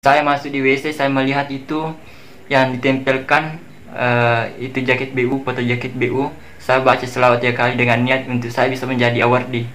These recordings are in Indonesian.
Saya masuk di WC, saya melihat itu yang ditempelkan, itu jaket BU, foto jaket BU. Saya baca selawat 3 kali dengan niat untuk saya bisa menjadi awardee.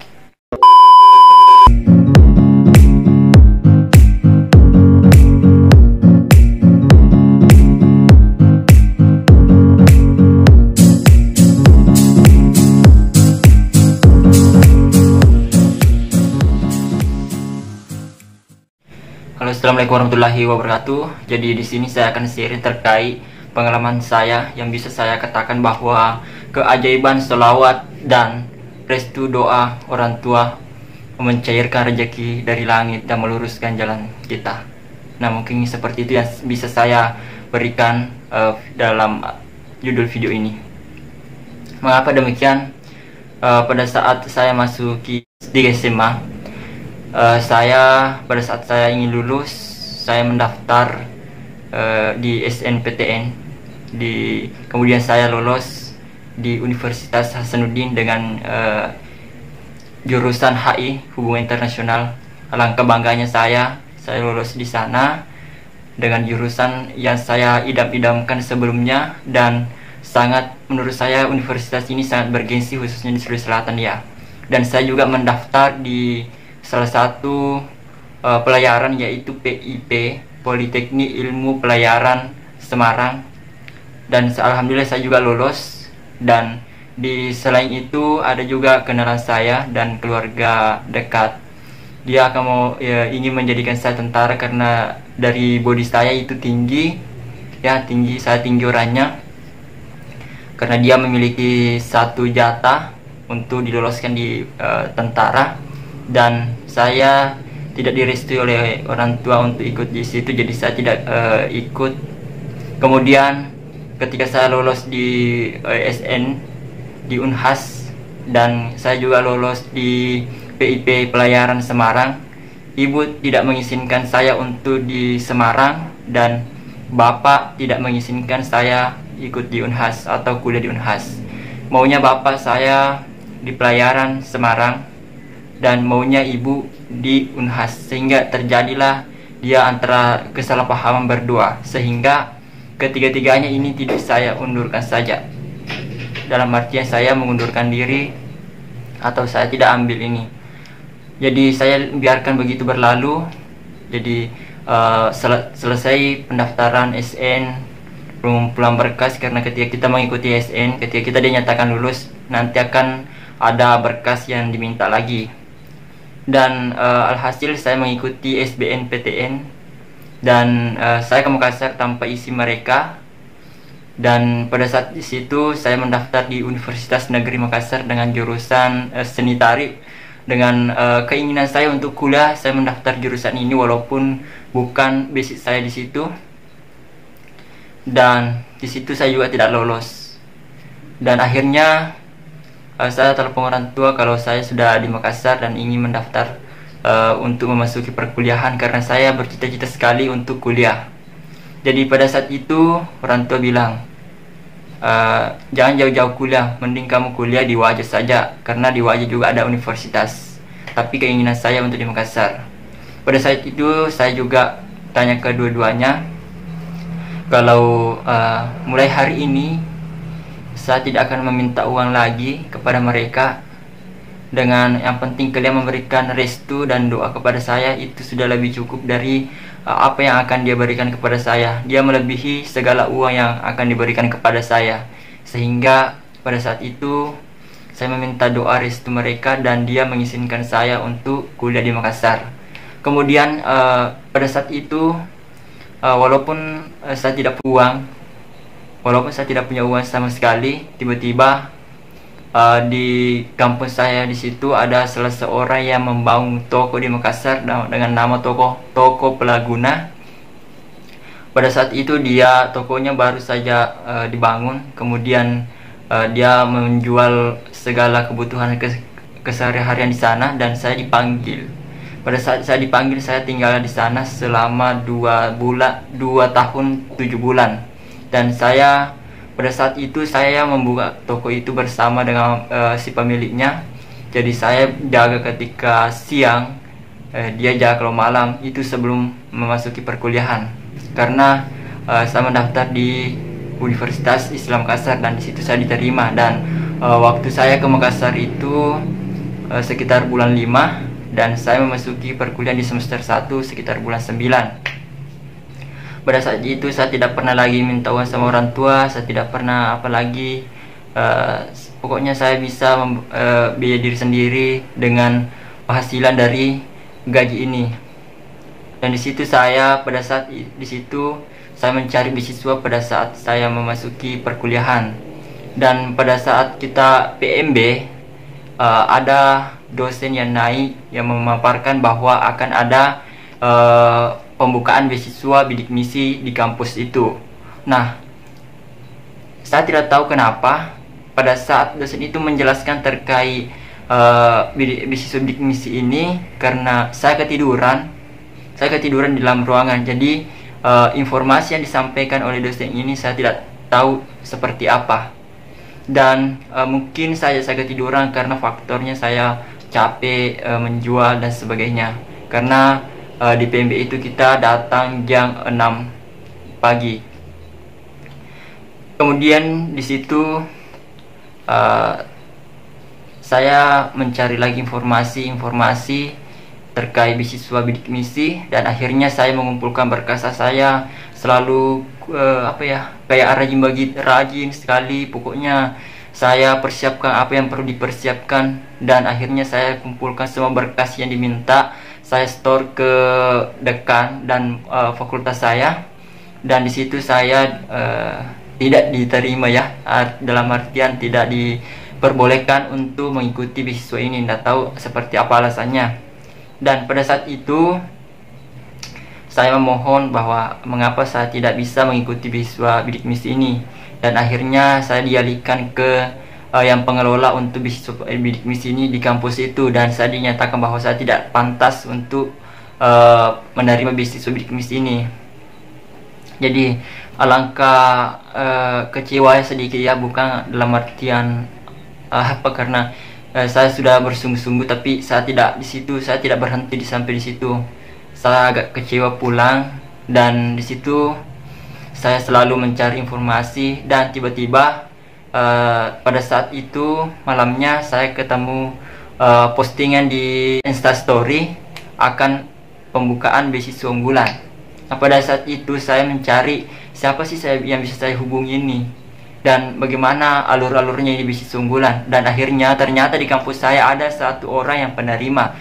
Halo, assalamualaikum warahmatullahi wabarakatuh. Jadi di sini saya akan sharing terkait pengalaman saya yang bisa saya katakan bahwa keajaiban selawat dan restu doa orang tua mencairkan rezeki dari langit dan meluruskan jalan kita. Nah, mungkin seperti itu yang bisa saya berikan dalam judul video ini. Mengapa demikian? Pada saat saya masuk di SMA, pada saat saya ingin lulus, saya mendaftar di SNPTN, kemudian saya lolos di Universitas Hasanuddin dengan jurusan HI, Hubungan Internasional. Alangkah bangganya saya lolos di sana dengan jurusan yang saya idam-idamkan sebelumnya, dan menurut saya universitas ini sangat bergengsi, khususnya di Sulawesi Selatan ya. Dan saya juga mendaftar di salah satu pelayaran, yaitu PIP, Politeknik Ilmu Pelayaran Semarang, dan alhamdulillah saya juga lolos. Dan selain itu ada juga kenalan saya dan keluarga dekat, dia ingin menjadikan saya tentara karena dari body saya itu tinggi, saya tinggi orangnya, karena dia memiliki satu jatah untuk diloloskan di tentara. Dan saya tidak direstui oleh orang tua untuk ikut di situ, jadi saya tidak ikut. Kemudian ketika saya lolos di SN di Unhas, dan saya juga lolos di PIP Pelayaran Semarang, ibu tidak mengizinkan saya untuk di Semarang, dan bapak tidak mengizinkan saya ikut di Unhas atau kuliah di Unhas. Maunya bapak saya di Pelayaran Semarang dan maunya ibu di Unhas, sehingga terjadilah antara kesalahpahaman berdua, sehingga ketiga-tiganya ini tidak saya undurkan saja. Dalam artian saya mengundurkan diri atau saya tidak ambil ini. Jadi saya biarkan begitu berlalu. Jadi selesai pendaftaran SN, pengumpulan berkas, karena ketika kita mengikuti SN, ketika kita dinyatakan lulus, nanti akan ada berkas yang diminta lagi. Dan alhasil saya mengikuti SBNPTN, dan saya ke Makassar tanpa isi mereka. Dan pada saat di situ saya mendaftar di Universitas Negeri Makassar dengan jurusan seni tari. Dengan keinginan saya untuk kuliah, saya mendaftar jurusan ini walaupun bukan basic saya di situ. Dan di situ saya juga tidak lolos. Dan akhirnya saya telepon orang tua kalau saya sudah di Makassar dan ingin mendaftar untuk memasuki perkuliahan, karena saya bercita-cita sekali untuk kuliah. Jadi pada saat itu orang tua bilang, jangan jauh-jauh kuliah, mending kamu kuliah di Wajah saja, karena di Wajah juga ada universitas. Tapi keinginan saya untuk di Makassar. Pada saat itu saya juga tanya ke dua-duanya, kalau mulai hari ini saya tidak akan meminta uang lagi kepada mereka. Dengan yang penting kalian memberikan restu dan doa kepada saya, itu sudah lebih cukup dari apa yang akan dia berikan kepada saya. Dia melebihi segala uang yang akan diberikan kepada saya. Sehingga pada saat itu saya meminta doa restu mereka, dan dia mengizinkan saya untuk kuliah di Makassar. Kemudian pada saat itu walaupun saya tidak punya uang sama sekali, tiba-tiba di kampus saya di situ ada salah seorang yang membangun toko di Makassar dengan nama toko Pelaguna. Pada saat itu tokonya baru saja dibangun, kemudian dia menjual segala kebutuhan keseharian di sana, dan saya dipanggil. Pada saat saya dipanggil, saya tinggal di sana selama 2 tahun 7 bulan. Dan pada saat itu saya membuka toko itu bersama dengan si pemiliknya. Jadi saya jaga ketika siang dia jaga kalau malam itu sebelum memasuki perkuliahan, karena saya mendaftar di Universitas Islam Makassar dan di situ saya diterima. Dan waktu saya ke Makassar itu sekitar bulan 5 dan saya memasuki perkuliahan di semester 1 sekitar bulan 9. Pada saat itu saya tidak pernah lagi minta uang sama orang tua, saya tidak pernah apalagi, pokoknya saya bisa biaya diri sendiri dengan penghasilan dari gaji ini. Dan di situ saya pada saat di situ saya mencari beasiswa pada saat saya memasuki perkuliahan. Dan pada saat kita PMB, ada dosen yang naik yang memaparkan bahwa akan ada pembukaan beasiswa bidik misi di kampus itu. Nah, saya tidak tahu kenapa pada saat dosen itu menjelaskan terkait beasiswa bidik misi ini, karena saya ketiduran di dalam ruangan. Jadi informasi yang disampaikan oleh dosen ini saya tidak tahu seperti apa. Dan mungkin saya ketiduran karena faktornya saya capek menjual dan sebagainya. Karena di PMB itu kita datang jam 6 pagi. Kemudian di situ saya mencari lagi informasi terkait beasiswa bidik misi, dan akhirnya saya mengumpulkan berkas. Saya selalu kayak rajin sekali, pokoknya saya persiapkan apa yang perlu dipersiapkan, dan akhirnya saya kumpulkan semua berkas yang diminta. Saya store ke dekan dan fakultas saya, dan di situ saya tidak diterima ya, dalam artian tidak diperbolehkan untuk mengikuti beasiswa ini. Tidak tahu seperti apa alasannya. Dan pada saat itu saya memohon bahwa mengapa saya tidak bisa mengikuti beasiswa bidik misi ini, dan akhirnya saya dialihkan ke yang pengelola untuk beasiswa bidik misi ini di kampus itu, dan saya dinyatakan bahwa saya tidak pantas untuk menerima beasiswa bidik misi ini. Jadi alangkah kecewa sedikit ya, bukan dalam artian karena saya sudah bersungguh-sungguh, tapi saya tidak di situ, saya tidak berhenti sampai di situ. Saya agak kecewa pulang, dan di situ saya selalu mencari informasi, dan tiba-tiba pada saat itu malamnya saya ketemu postingan di Instastory akan pembukaan beasiswa unggulan. Nah, pada saat itu saya mencari siapa sih yang bisa saya hubungi ini, dan bagaimana alur-alurnya ini beasiswa unggulan. Dan akhirnya ternyata di kampus saya ada satu orang yang penerima,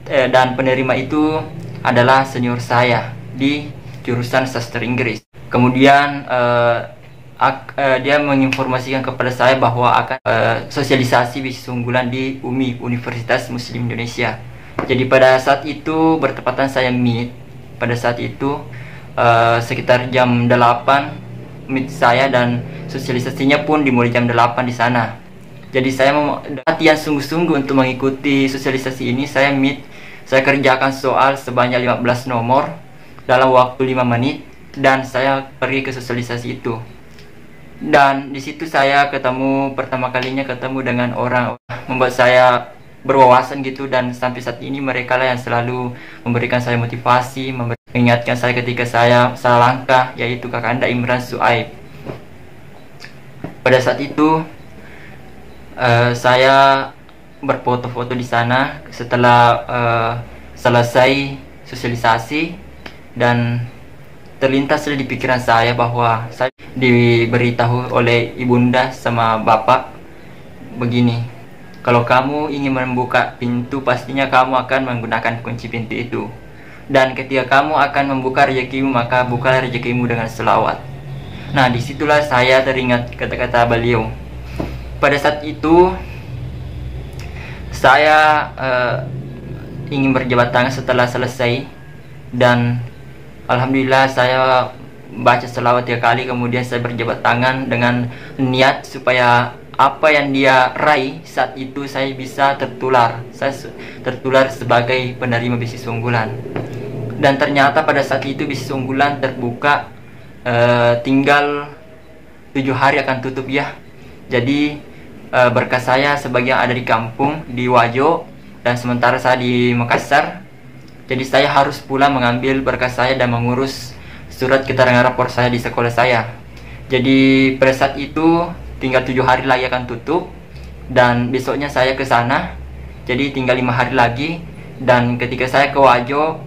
dan penerima itu adalah senior saya di jurusan sastra Inggris. Kemudian dia menginformasikan kepada saya bahwa akan sosialisasi beasiswa unggulan di UMI, Universitas Muslim Indonesia. Jadi pada saat itu bertepatan saya meet, pada saat itu sekitar jam 8 meet saya, dan sosialisasinya pun dimulai jam 8 di sana. Jadi saya latihan sungguh-sungguh untuk mengikuti sosialisasi ini. Saya kerjakan soal sebanyak 15 nomor dalam waktu 5 menit, dan saya pergi ke sosialisasi itu. Dan di situ saya pertama kalinya ketemu dengan orang membuat saya berwawasan gitu, dan sampai saat ini mereka lah yang selalu memberikan saya motivasi, mengingatkan saya ketika saya salah langkah, yaitu Kakanda Imran Suaib. Pada saat itu saya berfoto-foto di sana setelah selesai sosialisasi, dan terlintas di pikiran saya bahwa saya diberitahu oleh ibunda sama bapak begini, kalau kamu ingin membuka pintu, pastinya kamu akan menggunakan kunci pintu itu, dan ketika kamu akan membuka rezekimu, maka bukalah rezekimu dengan selawat. Nah, disitulah saya teringat kata-kata beliau. Pada saat itu saya ingin berjabat tangan setelah selesai, dan alhamdulillah saya baca selawat 3 kali, kemudian saya berjabat tangan dengan niat supaya apa yang dia raih saat itu saya bisa tertular. Saya tertular sebagai penerima beasiswa unggulan. Dan ternyata pada saat itu beasiswa unggulan terbuka, tinggal 7 hari akan tutup ya. Jadi berkas saya sebagian ada di kampung di Wajo, dan sementara saya di Makassar. Jadi saya harus pula mengambil berkas saya dan mengurus surat keterangan rapor saya di sekolah saya. Jadi pada saat itu tinggal 7 hari lagi akan tutup, dan besoknya saya ke sana. Jadi tinggal 5 hari lagi, dan ketika saya ke Wajo,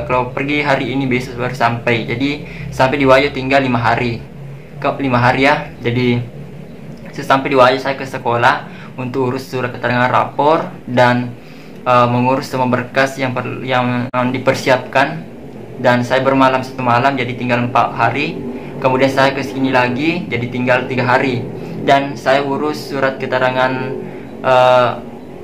kalau pergi hari ini besok baru sampai. Jadi sampai di Wajo tinggal 5 hari. 5 hari ya. Jadi sesampai di Wajo saya ke sekolah untuk urus surat keterangan rapor dan mengurus semua berkas yang dipersiapkan. Dan saya bermalam 1 malam, jadi tinggal 4 hari. Kemudian saya ke sini lagi, jadi tinggal 3 hari. Dan saya urus surat keterangan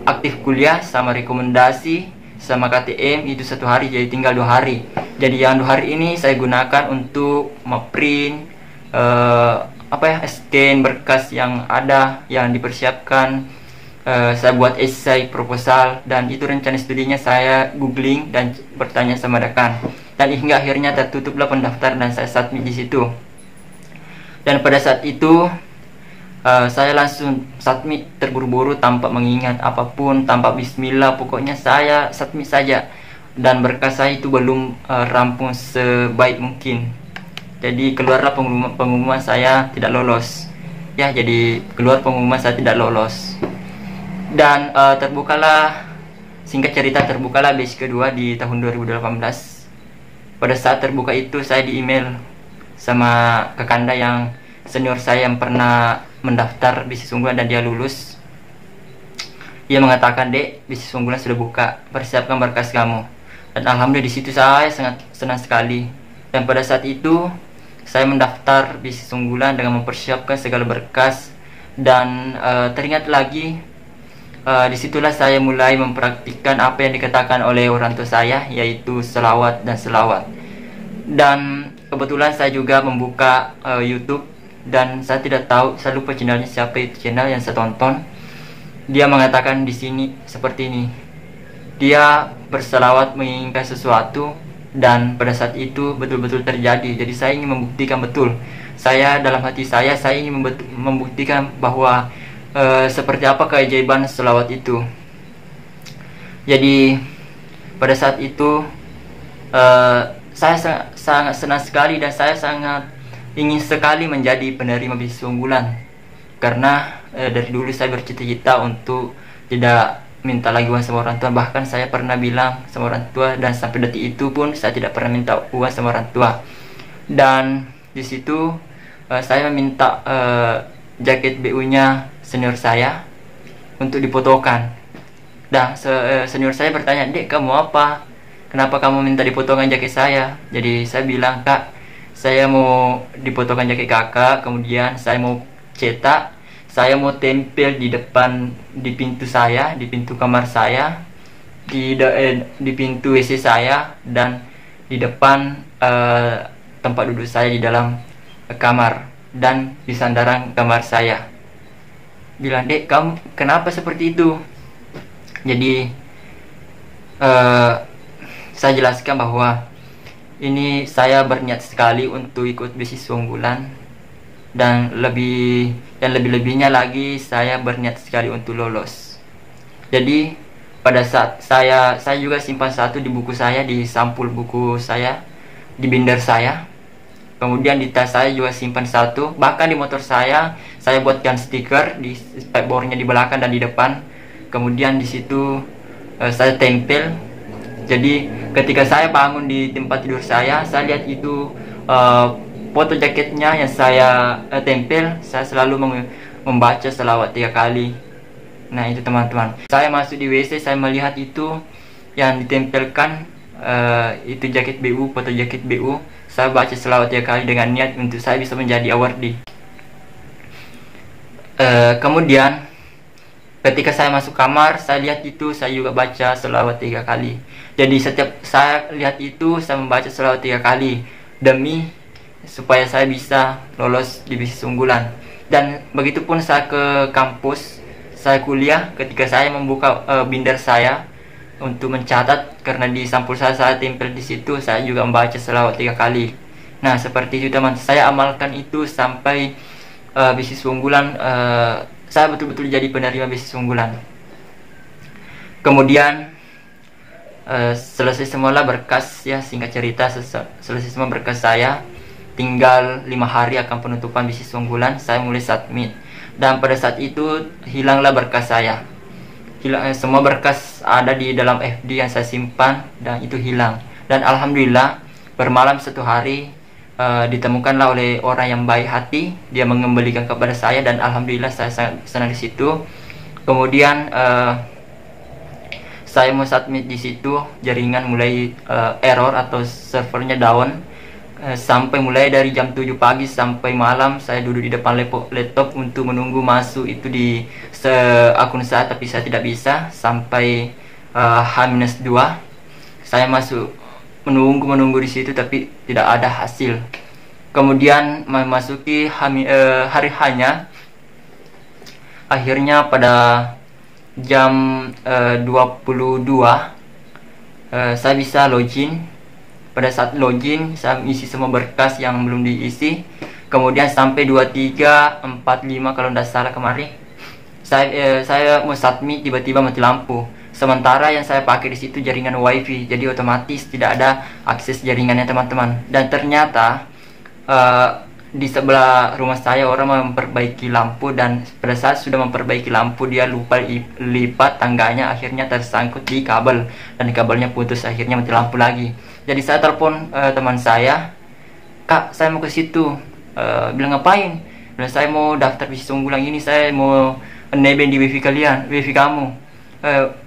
aktif kuliah sama rekomendasi sama KTM itu 1 hari, jadi tinggal 2 hari. Jadi yang 2 hari ini saya gunakan untuk memprint scan berkas yang ada yang dipersiapkan. Saya buat esai proposal, dan itu rencana studinya saya googling dan bertanya sama rekan. Dan hingga akhirnya tertutuplah pendaftaran dan saya submit di situ. Dan pada saat itu saya langsung submit terburu-buru tanpa mengingat apapun, tanpa bismillah, pokoknya saya submit saja. Dan berkas saya itu belum rampung sebaik mungkin. Jadi keluarlah pengumuman saya tidak lolos. Ya, jadi keluar pengumuman saya tidak lolos. Dan terbukalah, singkat cerita, terbukalah batch kedua di tahun 2018. Pada saat terbuka itu saya di email sama kakanda yang senior saya yang pernah mendaftar bisnis unggulan dan dia lulus. Dia mengatakan, "Dek, bisnis unggulan sudah buka, persiapkan berkas kamu." Dan alhamdulillah di situ saya sangat senang sekali. Dan pada saat itu saya mendaftar bisnis unggulan dengan mempersiapkan segala berkas. Dan teringat lagi, disitulah saya mulai mempraktikkan apa yang dikatakan oleh orang tua saya, yaitu selawat dan selawat. Dan kebetulan saya juga membuka YouTube, dan saya tidak tahu, saya lupa channelnya siapa itu channel yang saya tonton. Dia mengatakan di sini seperti ini, dia berselawat menginginkan sesuatu, dan pada saat itu betul-betul terjadi. Jadi saya ingin membuktikan betul. Saya dalam hati saya ingin membuktikan bahwa seperti apa keajaiban selawat itu. Jadi pada saat itu saya sangat senang sekali, dan saya sangat ingin sekali menjadi penerima bisnis unggulan. Karena dari dulu saya bercita-cita untuk tidak minta lagi uang sama orang tua. Bahkan saya pernah bilang sama orang tua, dan sampai detik itu pun saya tidak pernah minta uang sama orang tua. Dan di situ saya meminta jaket BU-nya senior saya untuk dipotokan. Dan senior saya bertanya, "Dek, kamu apa? Kenapa kamu minta dipotokan jaket saya?" Jadi saya bilang, "Kak, saya mau dipotokan jaket kakak, kemudian saya mau cetak, saya mau tempel di depan, di pintu saya, di pintu kamar saya, di pintu WC saya, dan di depan tempat duduk saya di dalam kamar, dan di sandaran kamar saya." Bilang, "Dek, kamu kenapa seperti itu?" Jadi saya jelaskan bahwa ini saya berniat sekali untuk ikut beasiswa unggulan, dan lebih-lebihnya lagi saya berniat sekali untuk lolos. Jadi pada saat saya juga simpan satu di buku saya, di sampul buku saya, di binder saya. Kemudian di tas saya juga simpan satu. Bahkan di motor saya buatkan stiker di spakbornya di belakang dan di depan. Kemudian di situ saya tempel. Jadi ketika saya bangun di tempat tidur saya lihat itu foto jaketnya yang saya tempel. Saya selalu membaca selawat 3 kali. Nah itu teman-teman. Saya masuk di WC, saya melihat itu yang ditempelkan, itu jaket BU, foto jaket BU. Saya baca selawat 3 kali dengan niat untuk saya bisa menjadi awardee. Kemudian ketika saya masuk kamar, saya lihat itu, saya juga baca selawat 3 kali. Jadi setiap saya lihat itu, saya membaca selawat 3 kali demi supaya saya bisa lolos di bisnis unggulan. Dan begitupun saya ke kampus, saya kuliah, ketika saya membuka binder saya untuk mencatat, karena di sampul saya tempel di situ, saya juga membaca selawat 3 kali. Nah seperti itu teman, saya amalkan itu sampai bisnis unggulan, saya betul-betul jadi penerima bisnis unggulan. Kemudian selesai semualah berkas ya, singkat cerita selesai semua berkas saya, tinggal 5 hari akan penutupan bisnis unggulan. Saya mulai submit, dan pada saat itu hilanglah berkas saya. Semua berkas ada di dalam FD yang saya simpan, dan itu hilang. Dan alhamdulillah bermalam satu hari ditemukanlah oleh orang yang baik hati, dia mengembalikan kepada saya, dan alhamdulillah saya sangat senang di situ. Kemudian saya mau submit di situ, jaringan mulai error atau servernya down, sampai mulai dari jam 7 pagi sampai malam saya duduk di depan laptop untuk menunggu masuk itu di akun saya, tapi saya tidak bisa. Sampai H-2 saya masuk menunggu di situ, tapi tidak ada hasil. Kemudian memasuki hari hanya, akhirnya pada jam 22 saya bisa login. Pada saat login saya isi semua berkas yang belum diisi. Kemudian sampai 23, 45 kalau tidak salah kemarin, saya mau submit, tiba-tiba mati lampu. Sementara yang saya pakai di situ jaringan wifi, jadi otomatis tidak ada akses jaringannya teman-teman. Dan ternyata di sebelah rumah saya orang memperbaiki lampu, dan pada saat sudah memperbaiki lampu dia lupa lipat tangganya, akhirnya tersangkut di kabel dan kabelnya putus, akhirnya mati lampu lagi. Jadi saya telepon teman saya, "Kak, saya mau ke situ." Bilang, "Ngapain?" Bilang, "Saya mau daftar bisnis unggulan ini, saya mau nebeng di wifi kalian, wifi kamu.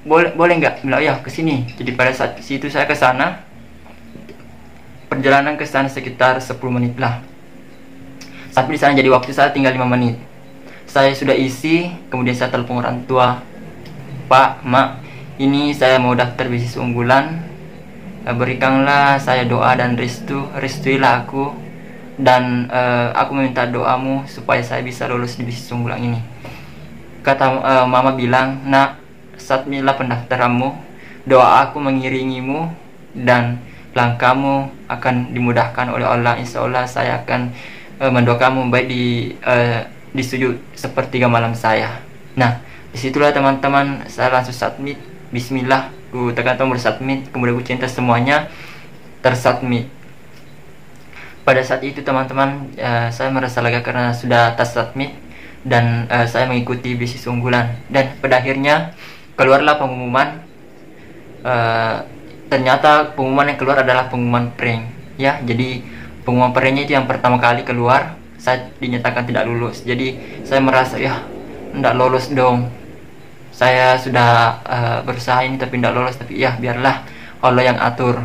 Boleh nggak?" Bilang, "Ya, ke sini." Jadi pada saat situ saya ke sana. Perjalanan ke sana sekitar 10 menit lah. Sampai di sana jadi waktu saya tinggal 5 menit. Saya sudah isi, kemudian saya telepon orang tua, "Pak, Mak, ini saya mau daftar bisnis unggulan. Berikanlah saya doa dan restuilah aku, dan aku meminta doamu supaya saya bisa lulus di bisnis unggulan ini." Kata mama bilang, "Nak, submitlah pendaftaranmu, doa aku mengiringimu, dan langkahmu akan dimudahkan oleh Allah. Insya Allah saya akan mendoakanmu baik di sujud sepertiga malam saya." Nah, disitulah teman-teman saya langsung submit. Bismillah, ku tekan tombol submit, kemudian ku cinta semuanya tersubmit. Pada saat itu teman-teman saya merasa lega karena sudah tersubmit, dan saya mengikuti bisnis unggulan. Dan pada akhirnya keluarlah pengumuman. Ternyata pengumuman yang keluar adalah pengumuman prank ya. Jadi pengumuman pranknya itu yang pertama kali keluar, saya dinyatakan tidak lulus. Jadi saya merasa, ya tidak lolos dong. Saya sudah berusaha ini tapi tidak lolos, tapi ya biarlah Allah yang atur.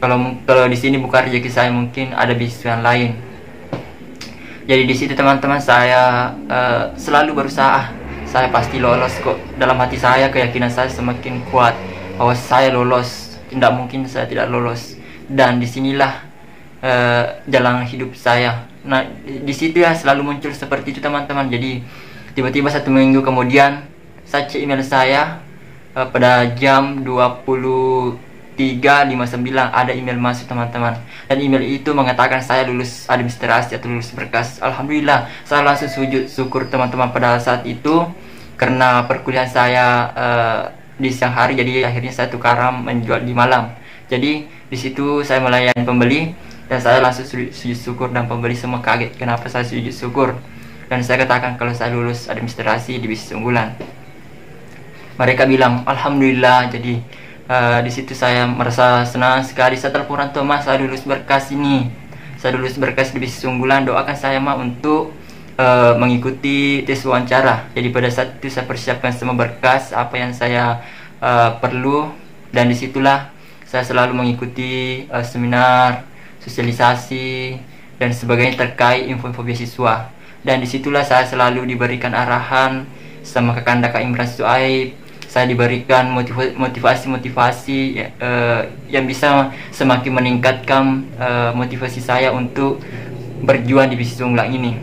Kalau di sini bukan rezeki saya, mungkin ada bisnis yang lain. Jadi di situ teman-teman saya selalu berusaha. Saya pasti lolos kok. Dalam hati saya keyakinan saya semakin kuat bahwa saya lolos. Tidak mungkin saya tidak lolos. Dan disinilah jalan hidup saya. Nah, di situ ya selalu muncul seperti itu teman-teman. Jadi tiba-tiba 1 minggu kemudian saya cek email saya, pada jam 23.59 ada email masuk teman-teman, dan email itu mengatakan saya lulus administrasi atau lulus berkas. Alhamdulillah, saya langsung sujud syukur teman-teman pada saat itu, karena perkuliahan saya di siang hari, jadi akhirnya saya tukaran menjual di malam. Jadi di situ saya melayani pembeli, dan saya langsung sujud syukur, dan pembeli semua kaget kenapa saya sujud syukur. Dan saya katakan kalau saya lulus administrasi di bisnis unggulan. Mereka bilang alhamdulillah. Jadi di situ saya merasa senang sekali. Saya telepon orang tua, "Mas, saya lulus berkas ini, saya lulus berkas di bisnis unggulan, doakan saya Mak untuk mengikuti tes wawancara." Jadi pada saat itu saya persiapkan semua berkas apa yang saya perlu, dan disitulah saya selalu mengikuti seminar, sosialisasi dan sebagainya terkait info-info beasiswa. Dan disitulah saya selalu diberikan arahan sama Kakanda Kak Imran Suaib. Saya diberikan motivasi yang bisa semakin meningkatkan motivasi saya untuk berjuang di bisnis unggulan ini.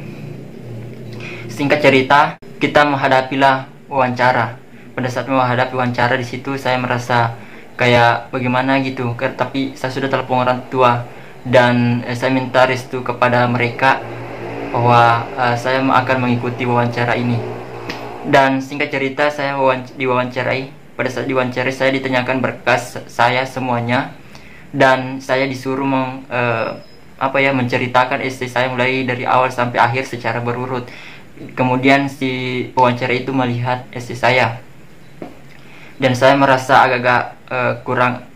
Singkat cerita, kita menghadapilah wawancara. Pada saat menghadapi wawancara di situ saya merasa kayak bagaimana gitu, tapi saya sudah telepon orang tua, dan saya minta restu kepada mereka bahwa saya akan mengikuti wawancara ini. Dan singkat cerita saya diwawancarai pada saat diwawancara saya ditanyakan berkas saya semuanya, dan saya disuruh menceritakan essay saya mulai dari awal sampai akhir secara berurut. Kemudian si pewawancara itu melihat essay saya, dan saya merasa agak kurang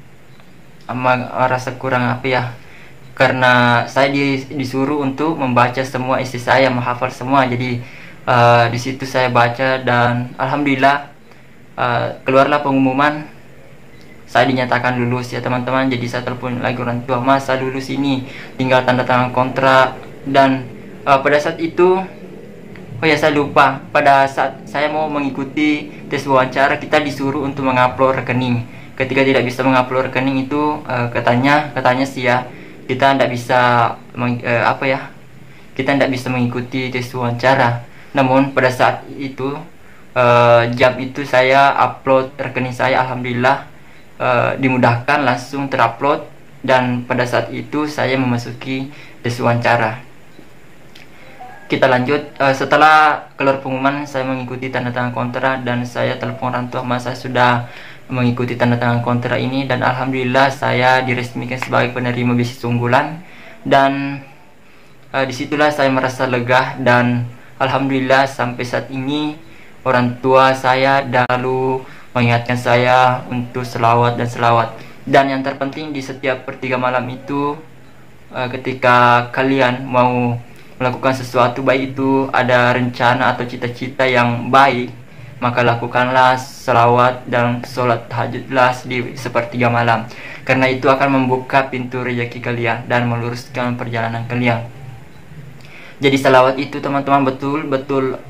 karena saya disuruh untuk membaca semua essay saya, menghafal semua. Jadi di situ saya baca, dan alhamdulillah keluarlah pengumuman saya dinyatakan lulus ya teman-teman. Jadi saya telepon lagi orang tua, "Mas, saya lulus ini, tinggal tanda tangan kontrak." Dan pada saat itu, oh ya, saya lupa, pada saat saya mau mengikuti tes wawancara, kita disuruh untuk mengupload rekening. Ketika tidak bisa mengupload rekening itu katanya sih ya, kita tidak bisa kita tidak bisa mengikuti tes wawancara. Namun pada saat itu jam itu saya upload rekening saya, alhamdulillah dimudahkan, langsung terupload, dan pada saat itu saya memasuki tes wawancara. Kita lanjut. Setelah keluar pengumuman, saya mengikuti tanda tangan kontrak, dan saya telepon orang tua, "Mas, saya sudah mengikuti tanda tangan kontrak ini, dan alhamdulillah saya diresmikan sebagai penerima beasiswa unggulan." Dan disitulah saya merasa lega, dan alhamdulillah sampai saat ini orang tua saya selalu mengingatkan saya untuk selawat dan selawat. Dan yang terpenting di setiap per 3 malam itu, ketika kalian mau melakukan sesuatu, baik itu ada rencana atau cita-cita yang baik, maka lakukanlah selawat dan sholat tahajudlah di sepertiga malam, karena itu akan membuka pintu rezeki kalian dan meluruskan perjalanan kalian. Jadi selawat itu teman-teman betul-betul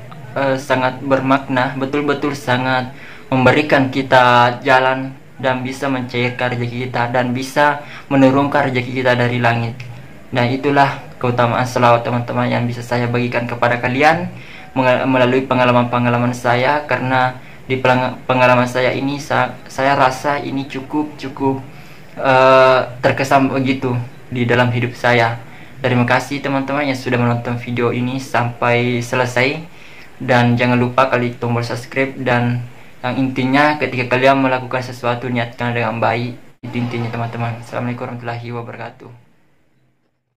sangat bermakna, betul-betul sangat memberikan kita jalan, dan bisa mencairkan rezeki kita, dan bisa menurunkan rezeki kita dari langit. Dan itulah keutamaan selawat teman-teman yang bisa saya bagikan kepada kalian melalui pengalaman-pengalaman saya, karena di pengalaman saya ini saya rasa ini cukup terkesan begitu di dalam hidup saya. Terima kasih teman-teman yang sudah menonton video ini sampai selesai, dan jangan lupa klik tombol subscribe. Dan yang intinya, ketika kalian melakukan sesuatu, niatkan dengan baik. Itu intinya teman-teman. Assalamualaikum warahmatullahi wabarakatuh.